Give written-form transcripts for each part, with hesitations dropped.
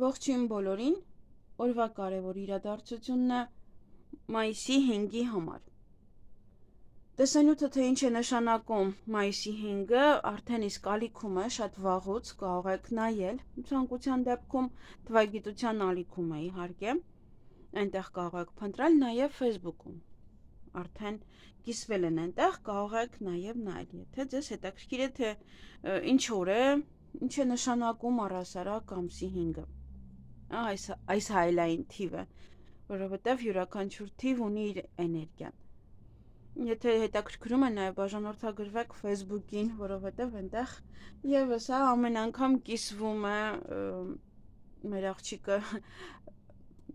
Ողջույն բոլորին, օրվա կարևոր իրադարձությունն է մայիսի 5-ի համար։ Տեսանյութը թե ինչ է նշանակում մայիսի 5-ը, արդեն իսկ ալիքում է, շատ վաղուց կարող եք նայել, ցանկության դեպքում թվագիտության ալիքում է իհարկե, այնտեղ կարող եք փնտրել, նաև Facebook-ում, արդեն կիսվել են այնտեղ, կարող եք նաև նայել, եթե ձեզ հետաքրքիր է, թե ինչ օր է, ինչ է նշանակում առհասարակ ամսի 5-ը։ Այս հայլային թիվը, որովհետև յուրաքանչյուր թիվ ունի իր էներգիան։ Եթե հետաքրքրում է, նաև բաժանորդագրվեք Facebook-ին, որովհետև այնտեղ եւս ամեն անգամ կիսվում է մեր աղջիկը,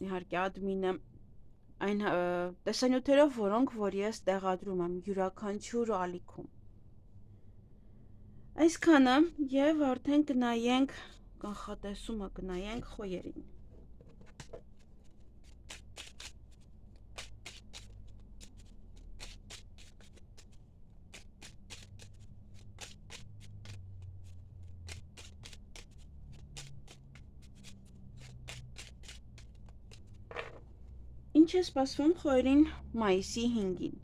իհարկե ադմինը, այն տեսանյութերով, որ ես տեղադրում եմ յուրաքանչյուր ալիքում։ Այսքանը եւ արդեն կնայենք կանխատեսումը կնայենք խոյերին։ Ինչ է սպասվում խոյերին մայիսի 5-ին։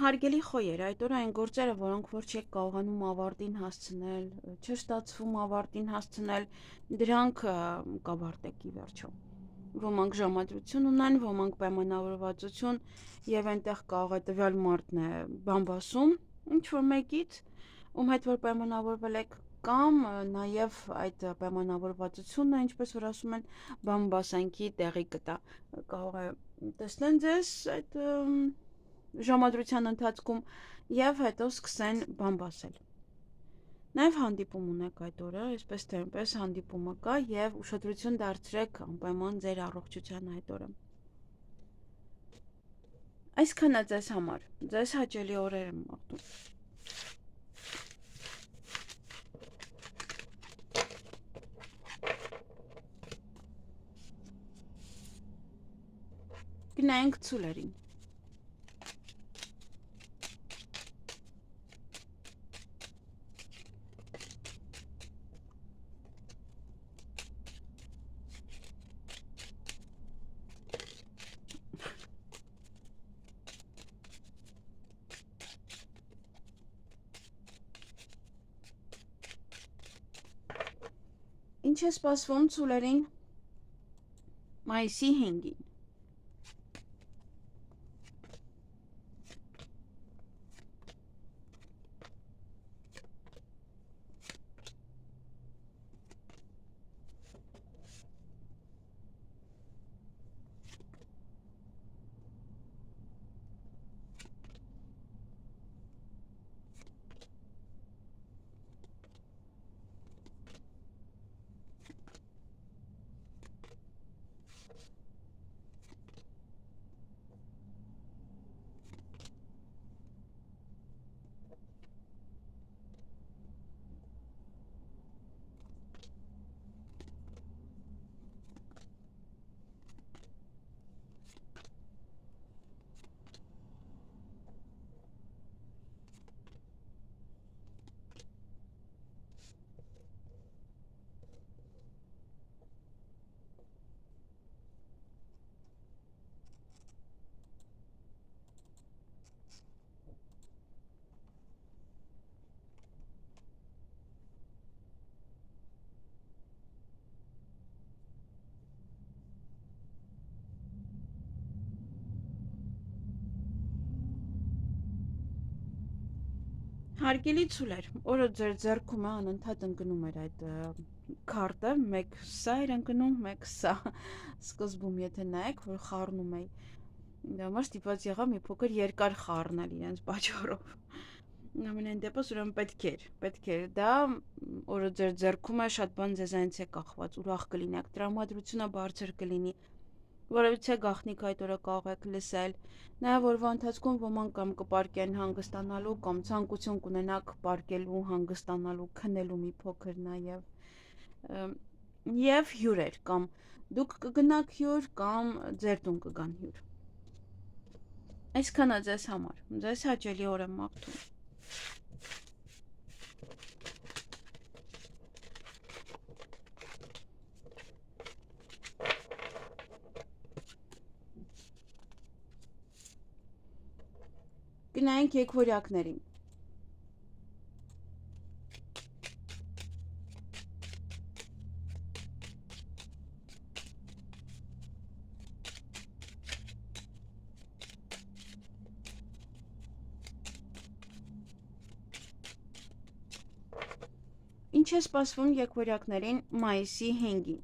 Հարգելի խոյեր, այդ օրը այն գործերը, որոնք որ չեք կարողանում ավարտին հասցնել, չստացվում ավարտին հասցնել, դրանք կավարտեք ի վերջո։ Ոմանք ժամադրություն ունեն, ոմանք պայմանավորվածություն եւ այնտեղ կարող է տվյալ մարդն է բամբասում ինչ որ մեկից, ում հետ որ պայմանավորվել եք, կամ նաև այդ պայմանավորվածությունը, ինչպես որ ասում են, բամբասանքի տեղի կտա։ Կարող է տեսնեն ձեզ այդ ժամադրության ընթացքում եւ հետո սկսեն բամբասել։ Նաև հանդիպում ունեք այդ օրը, այսպես թե այնպես հանդիպումը կա եւ ուշադրություն դարձրեք անպայման ձեր առողջության այդ օրը։ Այսքանը ձեզ համար, ձեզ հաճելի օրեր եմ մաղթում։ Գնայինք ցուլերին։ Ինչ է սպասվում ցուլերին մայիսի 5-ին։ Հարգելի ցուլեր, օրը ձեր ձեռքում է անընդհատ ընկնում էր այդ քարտը, մեկ սա էր ընկնում, մեկ սա։ Սկզբում եթե նայեք, որ խառնում էի, դա համար ստիպված եղա մի փոքր երկար խառնել իրենց պատճառով։ Ամենայն դեպս ուրեմն պետք էր դա օրը ձեր ձեռքում է, շատ բան ձեզանից է կախված, ուրախ կլինեք, տրամադրությունը բարձր կլինի, որևիցե գաղտնիք այդ օրը կարող եք լսել, նաև օրվա ընթացքում ոմանք կամ կպարկեն հանգստանալու կամ ցանկություն կունենաք պարկելու, հանգստանալու, քնելու մի փոքր և հյուրեր կամ դուք կգնաք հյուր կամ ձեր տուն կգան հյուր։ Այսքանը ձեզ համար, ձեզ հաճելի օր եմ մաղթում։ Գնայինք եկվորյակներին։ Ինչ է սպասվում եկվորյակներին մայիսի 5-ին։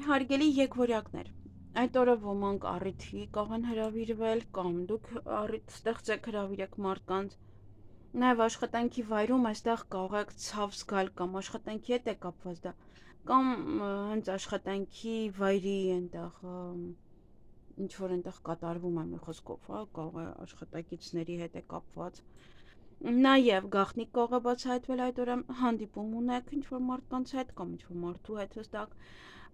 Հարգելի եկվորյակներ, այդ օրը ոմանք առիթի կարող են հրավիրվել կամ դուք առիթ ստեղծեք հրավիրեք մարդկանց, նաև աշխատանքի վայրում այստեղ կարող եք ցավ զգալ կամ աշխատանքի հետ է կապված դա, կամ հենց աշխատանքի վայրի այնտեղ ինչ որ այնտեղ կատարվում է մի խոսքով, հա, կարող է աշխատակիցների հետ է կապված։ Նաև գաղտնիք կարող է բացահայտվել այդ օրը, հանդիպում ունեք ինչ-որ մարդկանց հետ կամ ինչ-որ մարդու հետ հստակ,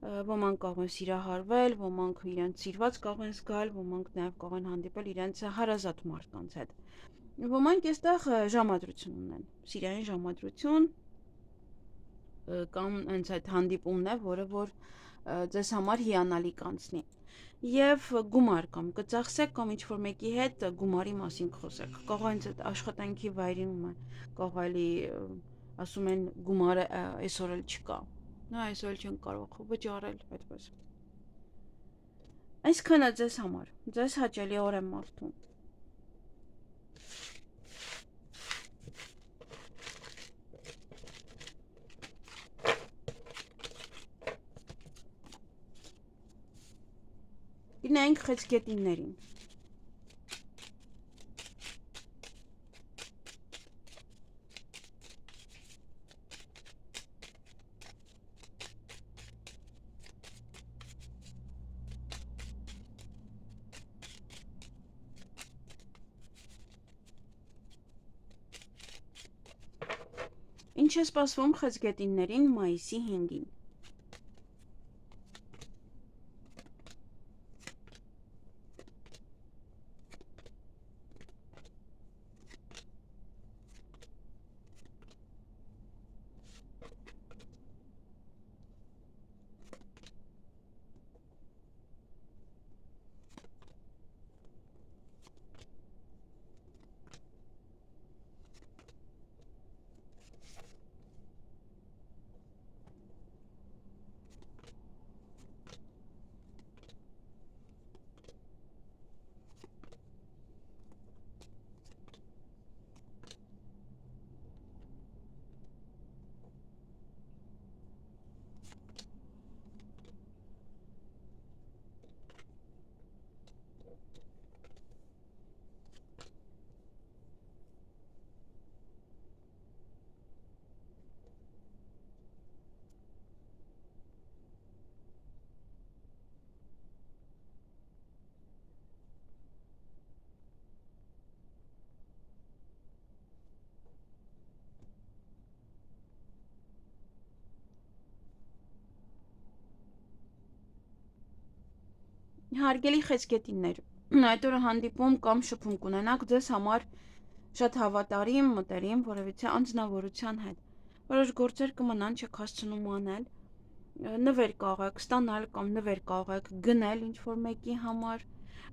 ոմանք կարող են սիրահարվել, ոմանք իրենց սիրված կարող են զգալ, ոմանք նաև կարող են հանդիպել իրենց հարազատ մարդկանց հետ։ Ոմանք այստեղ ժամադրություն ունեն, սիրային ժամադրություն կամ հենց այդ հանդիպումն է, որը որ ձեզ համար հիանալի կանցնի։ Եվ գումար կամ կծախսեք կամ ինչ-որ մեկի հետ գումարի մասին խոսեք։ Կարող է հենց այդ աշխատանքի վայրում է, կարող էլի ասում են գումարը այսօր էլ չկա։ Նա այսօր չեն կարող վճարել այդպես։ Այսքանը ձեզ համար, ձեզ հաճելի օր եմ մաղթում։ Գնայինք խեցգետիններին։ Ինչ է սպասվում խեցգետիններին մայիսի 5-ին։ Հարգելի խեցգետիններ, այդ օրը հանդիպում կամ շփում կունենաք ձեզ համար շատ հավատարիմ, մտերիմ, որևիցե անձնավորության հետ։ Որոշ գործեր կմնան չեք հասցնում անել, նվեր կարող եք ստանալ կամ նվեր կարող եք գնել ինչ-որ մեկի համար,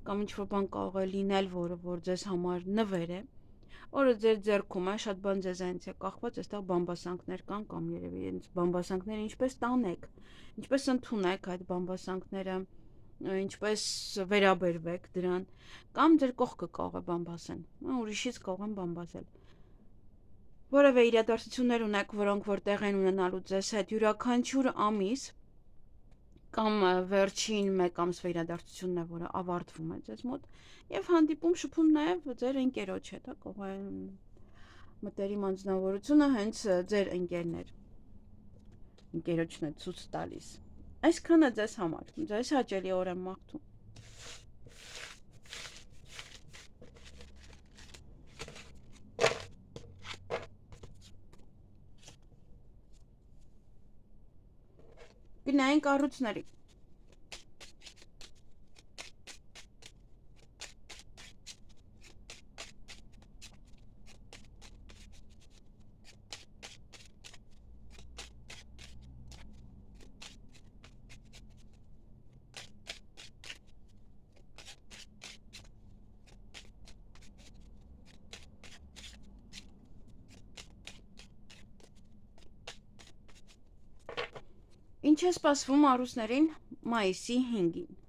կամ ինչ-որ բան կարող է լինել, որ ձեզ համար նվեր է։ Օրը ձեր ձեռքում է, շատ բան ձեզանից է կախված, այստեղ բամբասանքներ կան կամ երևի այս բամբասանքները ինչպես տանեք, ինչպես ընդունեք այդ բամբասանքները, ինչպես վերաբերվեք դրան, կամ ձեր կողքը կարող է բամբասեն, ուրիշից կարող են բամբասել։ Որևէ իրադարձություններ ունեք, որոնք որ տեղ են ունենալու ձեզ հետ յուրաքանչյուր ամիս, կամ վերջին մեկ ամսվա իրադարձությունն է, որը ավարտվում է ձեզ մոտ, եւ հանդիպում շփում նաեւ ձեր ընկերոջ հետ, կարող է մտերիմ անձնավորությունը հենց ձեր ընկերոջն է ցույց տալիս։ Այսքանը ձեզ համար, ձեզ հաճելի օր եմ մաղթում։ Գնային կառույցների։ Ինչ է սպասվում առուսներին մայիսի 5-ին։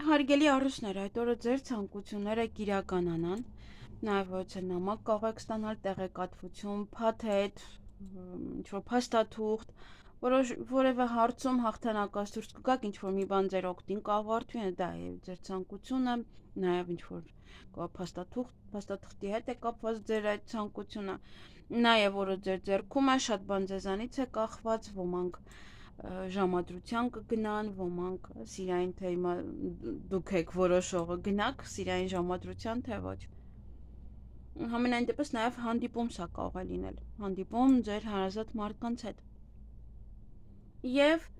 Հարգելի առուսներ, այդ օրը ձեր ցանկությունները կիրականանան, նաև ոչ նամակ կարող եք ստանալ, տեղեկատվություն, փաթեթ, ինչ-որ փաստաթուղթ, որևէ հարցում հաղթանակած դուրս կգաք, ինչ-որ մի բան ձեր օգտին կավարտվի, դա է ձեր ցանկությունը, նաև ինչ-որ փաստաթղթի հետ է կապված ձեր այդ ցանկությունը, նաև որը ձեր ձեռքում է, շատ բան ձեզանից է կախված, ոմանք ժամադրության կգնան, ոմանք սիրային թե հիմա դուք եք որոշողը գնաք սիրային ժամադրության թե ոչ։ Համենայն դեպս նաև հանդիպում սա կարող է լինել, հանդիպում ձեր հարազատ մարդկանց հետ։ Եվ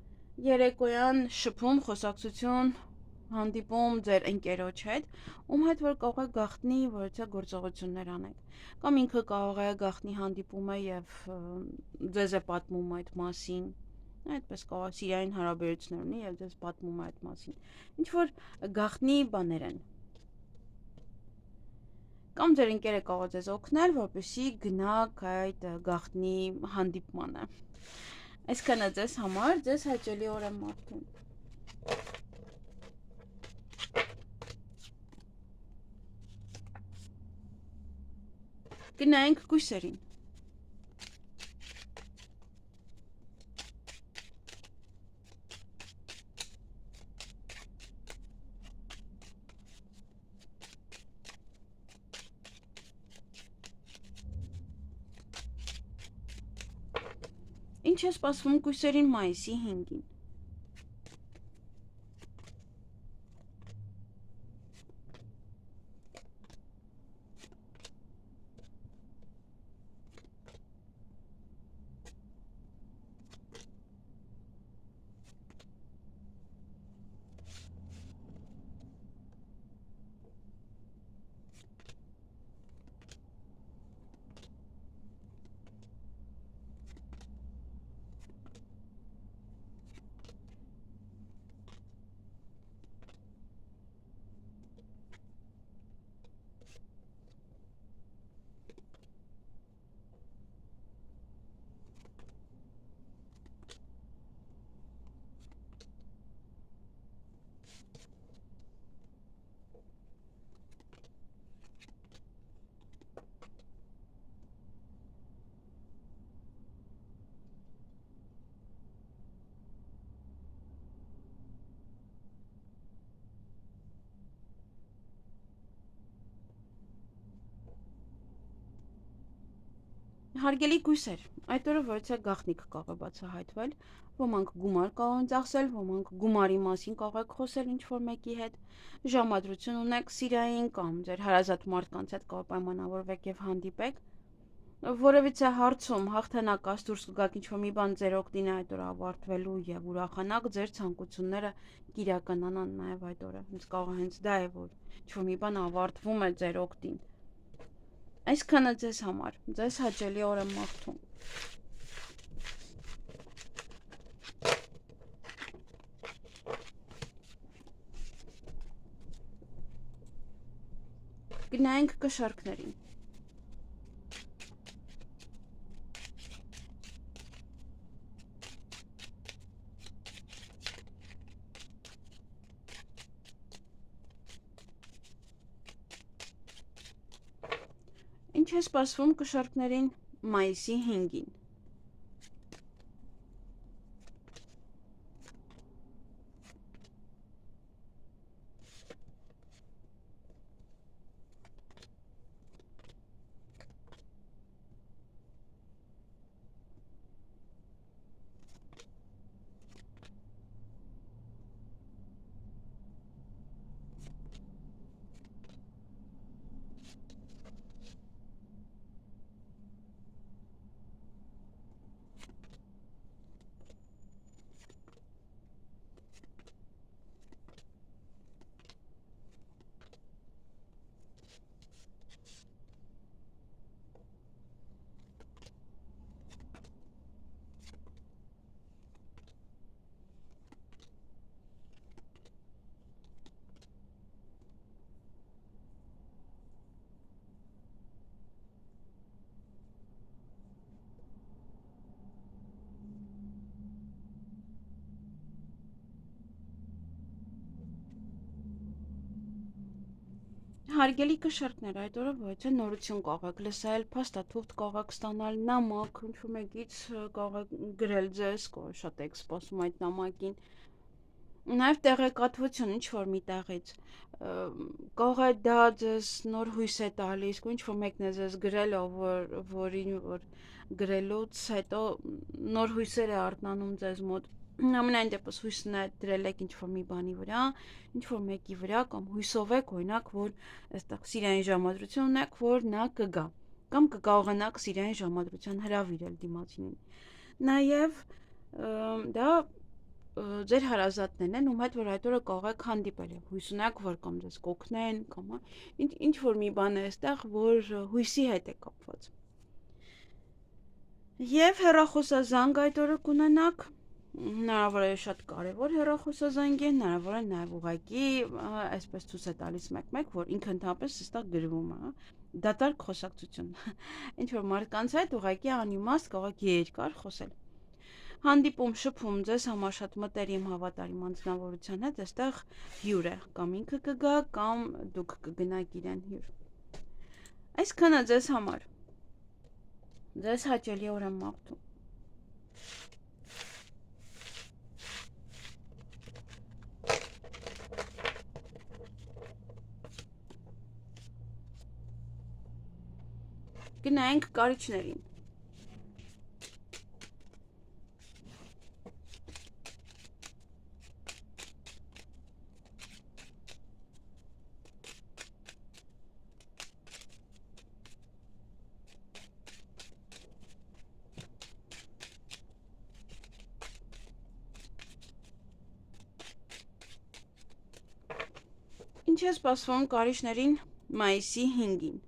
երեկոյան շփում, խոսակցություն, հանդիպում ձեր ընկերոջ հետ, ում հետ որ կարող է գաղտնի որևէ գործողություններ անեք, կամ ինքը կարող է գաղտնի հանդիպում է եւ ձեզ է պատմում այդ մասին, այդպես կարող է սիրային հարաբերություններ ունի եւ ձեզ պատմում է այդ մասին, ինչ որ գաղտնի բաներ են, կամ ձեր ընկերը կարող է ձեզ օգնել, որպեսզի գնաք այդ գաղտնի հանդիպմանը։ Այսքանը ձեզ համար, ձեզ հաճելի օր եմ մաղթում։ Գնայինք կույսերին։ Ինչ է սպասվում կույսերին մայիսի 5-ին։ Հարգելի գույսեր, այդ օրը որոցա գաղտնիք կարող է բացահայտվել, ոմանք գումար կարող են ծախսել, ոմանք գումարի մասին կարող եք խոսել ինչ-որ մեկի հետ, ժամադրություն ունեք սիրային կամ ձեր հարազատ մարդկանց հետ կարող պայմանավորվեք եւ հանդիպեք, որևիցե հարցում հաղթանակած դուրս կգաք ինչ-որ մի բան ձեր օգտին է այդ օրը ավարտվելու եւ ուրախանաք ձեր ցանկությունները կիրականանան նաեւ այդ օրը, հենց կարող է հենց դա է, որ ինչ-որ մի բան ավարտվում է ձեր օգտին։ Այսքանը ձեզ համար, ձեզ հաճելի օր եմ մաղթում։ Գնայինք կշարքներին։ Ինչ է սպասվում կշարքներին մայիսի 5-ին։ Հարգելի կշարքներ, այդ օրը ոչ է նորություն կարող եք լսել, փաստաթուղթ կարող եք ստանալ, նամակ, ինչ-որ մեկից կարող եք գրել ձեզ, շատ եք սպասում այդ նամակին։ Նաև տեղեկատվություն ինչ-որ մի տեղից։ Կարող է դա ձեզ նոր հույս է տալիս, ինչ-որ մեկն է ձեզ գրել, որին որ գրելուց հետո նոր հույսեր է արթնանում ձեզ մոտ։ Ամենայն դեպս հույսն է դրել եք ինչ-որ մի բանի վրա, ինչ-որ մեկի վրա կամ հույսով եք, օրինակ, որ այստեղ սիրային ժամադրություն ունեք, որ նա կգա, կամ կկարողանաք սիրային ժամադրության հրավիրել դիմացինին։ Նաև դա ձեր հարազատներն են, ում հետ որ այդ օրը կարող եք հանդիպել եւ հույս ունեք, որ կամ ձեզ կօգնեն, կամ ինչ որ մի բան է այստեղ, որ հույսի հետ է կապված։ Եվ հեռախոսազանգ այդ օրը կունենաք, հնարավոր է շատ կարևոր հեռախոսազանգ է, հնարավոր է նաև ուղղակի այսպես ցույց է տալիս մեկ-մեկ, որ ինքը ընդհանրապես այստեղ գրվում է, դատարկ խոսակցություն։ Ինչ որ մարդկանց հետ ուղղակի անիմաստ կարող եք երկար խոսել։ Հանդիպում շփում ձեզ համար շատ մտերիմ հավատարիմ անձնավորության հետ, այստեղ հյուր է, կամ ինքը կգա, կամ դուք կգնաք իրեն հյուր։ Այսքանը ձեզ համար։ Ձեզ հաճելի օր եմ մաղթում։ Գնայինք կարիճներին։ Ինչ է սպասվում կարիճներին մայիսի 5-ին։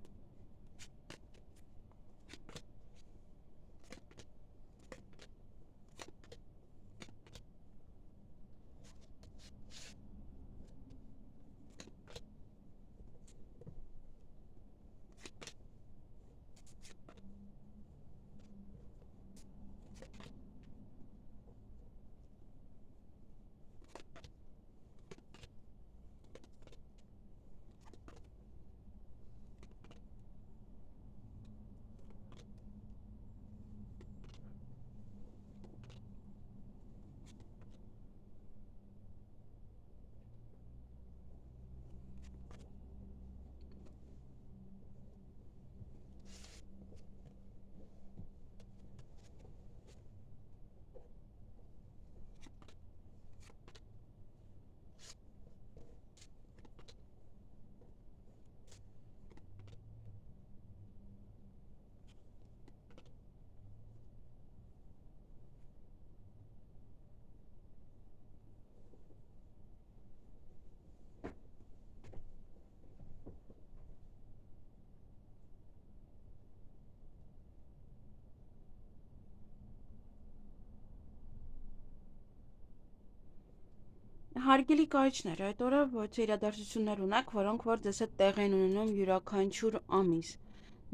Հարգելի կայացներ, այդ օրը ոչ իրադարձություններ ունեք, որոնք որ ձեզ հետ տեղ են ունենում յուրաքանչյուր ամիս։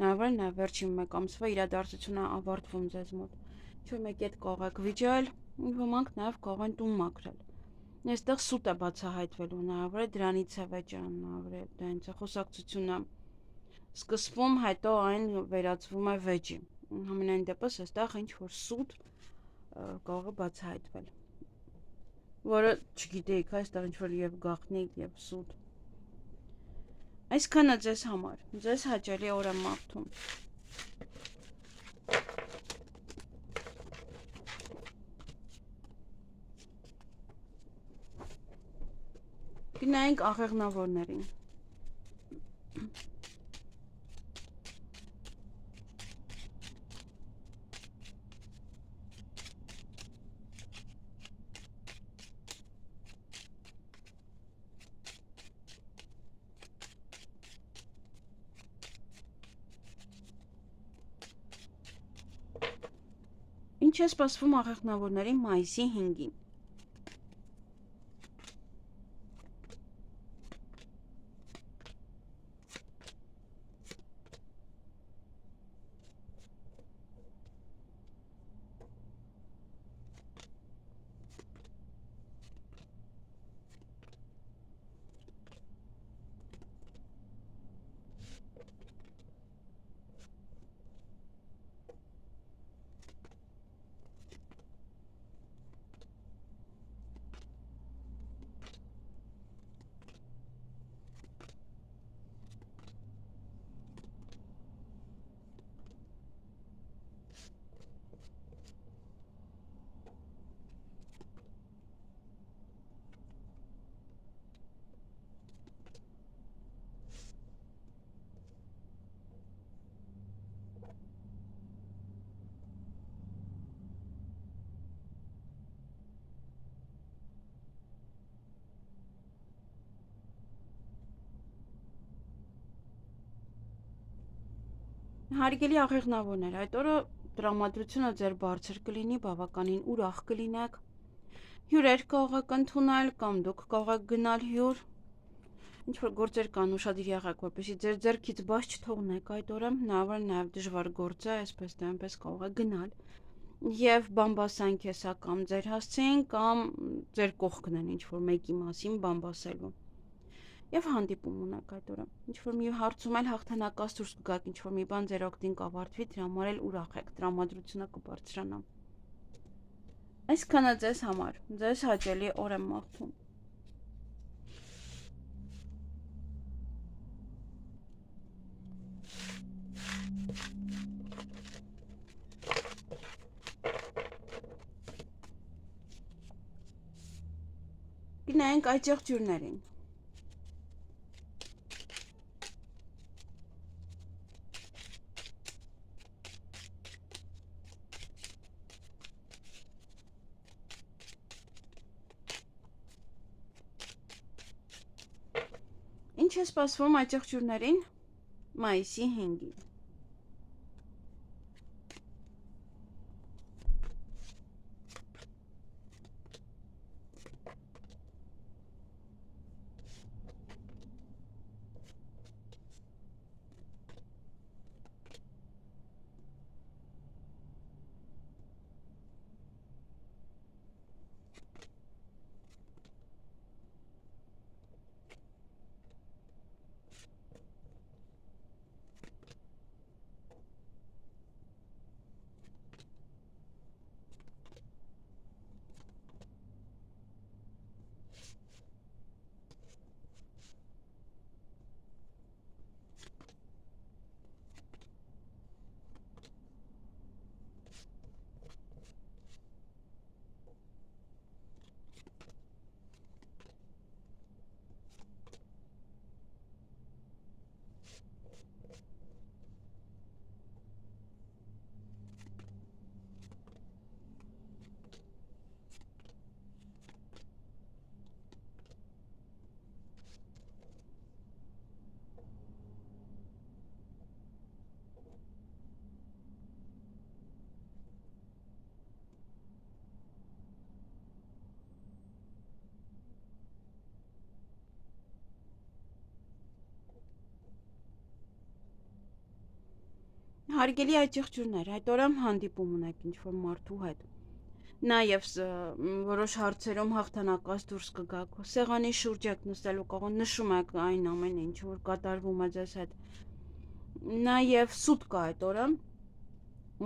Նավեր նա վերջին մեկ ամսվա իրադարձությունը ավարտվում ձեզ մոտ։ Ինչ-որ մեկի հետ կարող եք վիճել, ոմանք նաև կարող են տուն մաքրել։ Այստեղ սուտ է բացահայտվելու, նավերը դրանից է վեճան, նավերը դրանից է խոսակցությունը սկսվում, հետո այն վերածվում է վեճի։ Համենայն դեպս այստեղ ինչ-որ սուտ կարող է բացահայտվել, որը չգիտեիք, այստեղ ինչ-որ և գաղտնիք, և սուտ։ Այսքանը ձեզ համար, ձեզ հաճելի օր եմ մաղթում։ Գնայինք աղեղնավորներին։ Ինչ է սպասվում աղեղնավորներին մայիսի 5-ին։ Հարգելի աղեղնավորներ, այդ օրը տրամադրությունը ձեր բարձր կլինի, բավականին ուրախ կլինեք, հյուրեր կարող եք ընդունել կամ դուք կարող եք գնալ հյուր, ինչ-որ գործեր կան, ուշադիր եղեք, որպեսզի ձեր ձեռքից բաց չթողնեք այդ օրը, նաև դժվար գործ է, այսպես թե այնպես կարող եք գնալ, և բամբասանք է սա կամ ձեր հասցեին, կամ ձեր կողքն են ինչ-որ մեկի մասին բամբասելու։ Եվ հանդիպում ունեք այդ օրը, ինչ-որ մի հարցում էլ հաղթանակած դուրս կգաք, ինչ-որ մի բան ձեր օգտին կավարտվի, դրա համար էլ ուրախ եք, տրամադրությունը կբարձրանա։ Այսքանը ձեզ համար, ձեզ հաճելի օր եմ մաղթում։ Գնայինք այճեղ ջուրներին։ Ինչ է սպասվում այճեղ ջուրներին մայիսի 5-ին։ Հարգելի այճեղջուրներ, այդ օրը հանդիպում ունեք ինչ-որ մարդու հետ։ Նաև որոշ հարցերում հաղթանակած դուրս կգաք, սեղանի շուրջ եք նստելու կողոն, նշում եք այն ամենը, ինչ որ կատարվում է ձեզ հետ։ Նաև սուտ կա այդ օրը,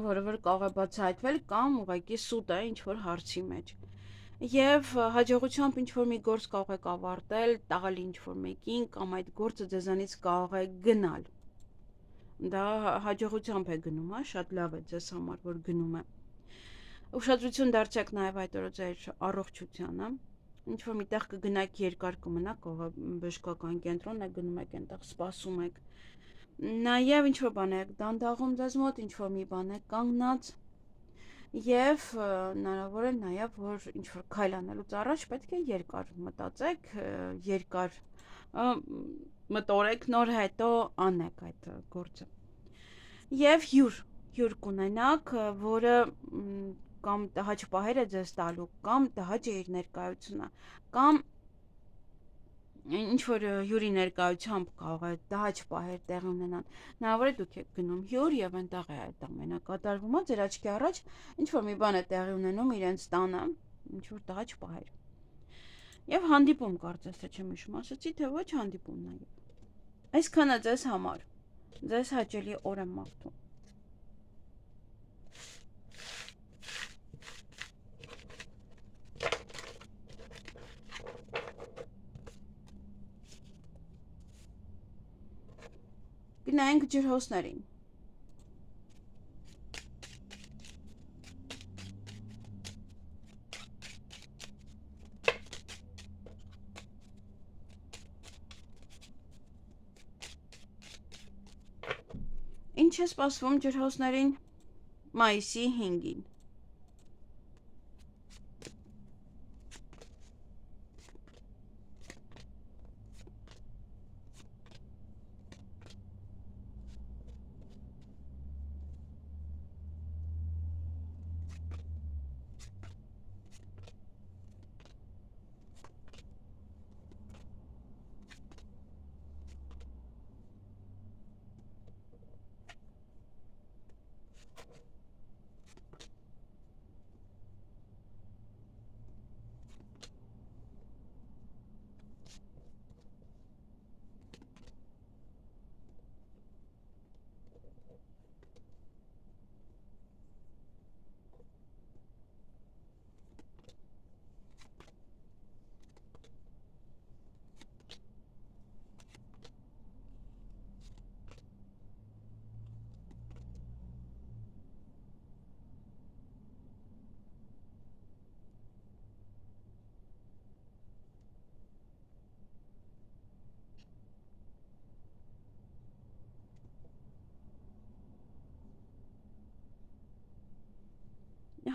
որը որ կարող է բացահայտվել կամ ուղղակի սուտ է ինչ-որ հարցի մեջ։ Եվ հաջողությամբ ինչ-որ մի գործ կարող եք ավարտել, տալ ինչ-որ մեկին կամ այդ գործը ձեզանից կարող է գնալ։ Դա հաջողությամբ է գնում, շատ լավ է ձեզ համար, որ գնում է։ Ուշադրություն դարձեք նաև այդ օրը ձեր առողջությանը, ինչ-որ միտեղ կգնաք երկար կմնաք, կարող է բժշկական կենտրոն եք գնում եք, այնտեղ սպասում եք։ Նաև ինչ-որ բան եք դանդաղում ձեզ մոտ, ինչ-որ մի բան եք կանգնած, եւ հնարավոր է նաև, որ ինչ-որ քայլ անելուց առաջ պետք է երկար մտածեք, երկար մտորեք, նոր հետո անեք այդ գործը։ Եվ հյուր կունենաք, որը կամ տհաճ պահեր է ձեզ տալու, կամ տհաճ է իր ներկայությունը, կամ ինչ-որ հյուրի ներկայությամբ կարող է տհաճ պահեր տեղի ունենան։ Հնարավոր է դուք եք գնում հյուր եւ այնտեղ է այդ ամենը կատարվում է ձեր աչքի առաջ, ինչ-որ մի բան է տեղի ունենում իրենց տանը, ինչ-որ տհաճ պահեր։ Եվ հանդիպում կարծես թե չեմ հիշում, ասացի թե ոչ հանդիպում նաև։ Այսքանը ձեզ համար։ Ձեզ հաճելի օր եմ մաղթում։ Գնանք ջրհոսներին։ Ինչ է սպասվում ջրհոսներին մայիսի 5-ին։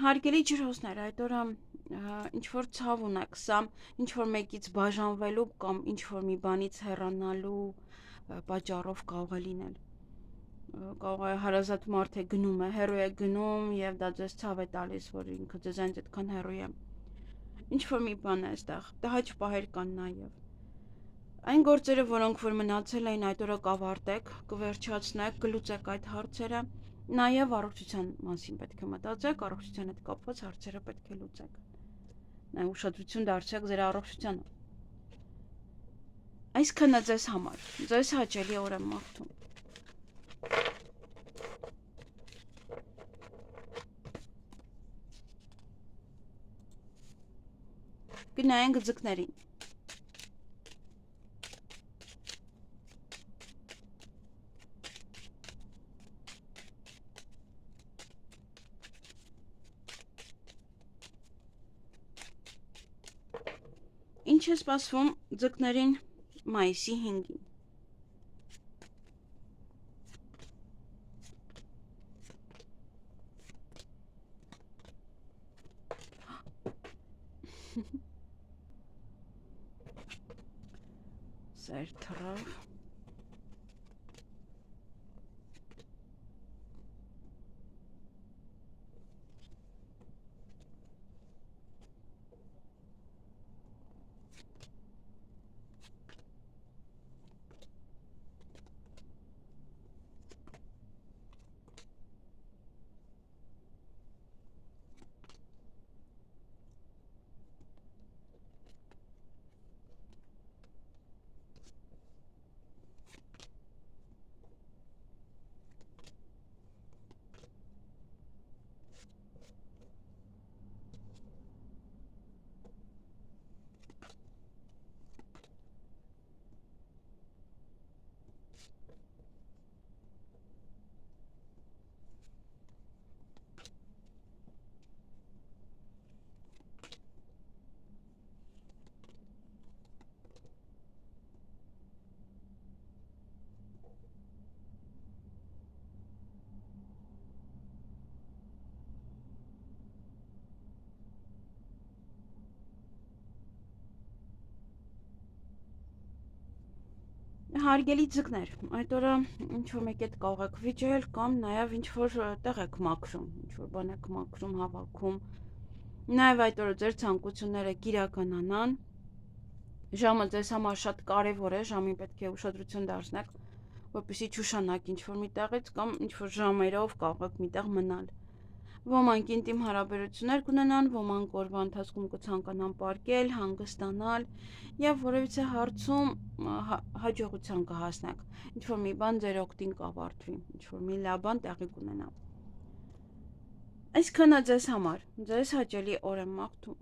Հարգելի ջրհոսներ, այդ օրը ինչ-որ ցավ ունեք, սա ինչ-որ մեկից բաժանվելու կամ ինչ-որ մի բանից հեռանալու պատճառով կարող է լինել։ Կարող է հարազատ մարդ է գնում է, հեռու է գնում եւ դա ձեզ ցավ է տալիս, որ ինքը ձեզանից այդքան հեռու է։ Ինչ-որ մի բան է այստեղ, տհաճ պահեր կան նաեւ։ Այն գործերը, որոնք որ մնացել էին, այդ օրը կավարտեք, կվերջացնեք, կլուծեք այդ հարցերը։ Նաև առողջության մասին պետք է մտածեք, առողջության հետ կապված հարցերը պետք է լուծեք։ Նաև ուշադրություն դարձրեք ձեր առողջությանը։ Այսքանը ձեզ համար, ձեզ հաճելի օր եմ մաղթում։ Գնանք ձկներին։ Ինչ է սպասվում ձկներին մայիսի 5-ին։ Սեր թռավ։ Հարգելի ձկներ, այդ օրը ինչ-որ մեկ հետ կարող եք վիճել կամ նաև ինչ-որ տեղ եք մաքրում, ինչ-որ բան եք մաքրում, հավաքում, նաև այդ օրը ձեր ցանկությունները կիրականանան, ժամը ձեզ համար շատ կարևոր է, ժամին պետք է ուշադրություն դարձնեք, որպեսզի չուշանաք ինչ-որ մի տեղից կամ ինչ-որ ժամերով կարող եք միտեղ մնալ։ Ոմանք ինտիմ հարաբերություններ կունենան, ոմանք օրվա ընթացքում կցանկանան պարկել, հանգստանալ եւ որևիցե հարցում հաջողության կհասնեք։ Ինչ-որ մի բան ձեր օգտին կավարտվի, ինչ-որ մի լավ բան տեղի կունենա։ Այսքանը ձեզ համար, ձեզ հաճելի օր եմ մաղթում։